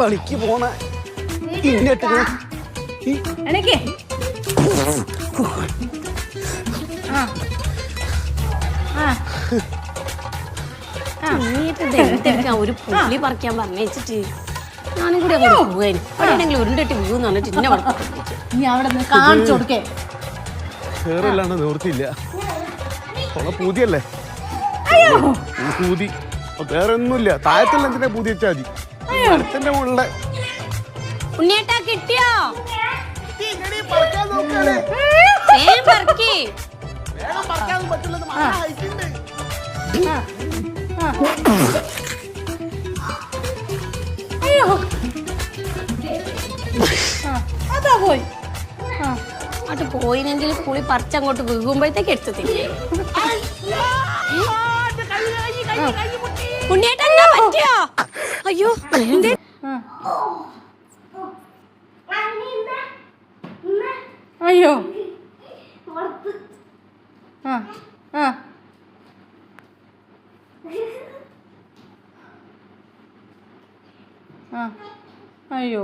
പണിക്ക് പോണ ഇന്നിട്ട് ഒരു പുള്ളി പറിക്കാൻ പറഞ്ഞിട്ട് ഞാനും കൂടി അങ്ങോട്ട് പോവായിരുന്നു. അവിടെയെങ്കിലും ഉരുണ്ടിട്ട് വീന്ന് പറഞ്ഞിട്ട് ഇന്നെ നീ അവിടെ നിന്ന് കാണിച്ചു കൊടുക്കേ. കേറല്ലാണ്ട് നിവൃത്തിയില്ല. പൂതിയല്ലേ പൂതി, വേറെ ഒന്നുമില്ല. താഴത്തുള്ള എന്തിനാ പൂതി വെച്ചാൽ മതി. മരത്തിന്റെ മുകളിലെ ഉണ്ണിയേട്ടാ കിട്ടിയോ? അതാ പോയി. അങ്ങോട്ട് പോയിനെങ്കിൽ പുളി പറിച്ചങ്ങോട്ട് വീകുമ്പോഴത്തേക്ക് എടുത്തില്ല. ഉണ്ണിയേട്ടാ എന്താ പറ്റിയോ? അയ്യോ എന്തേ? അയ്യോ അയ്യോ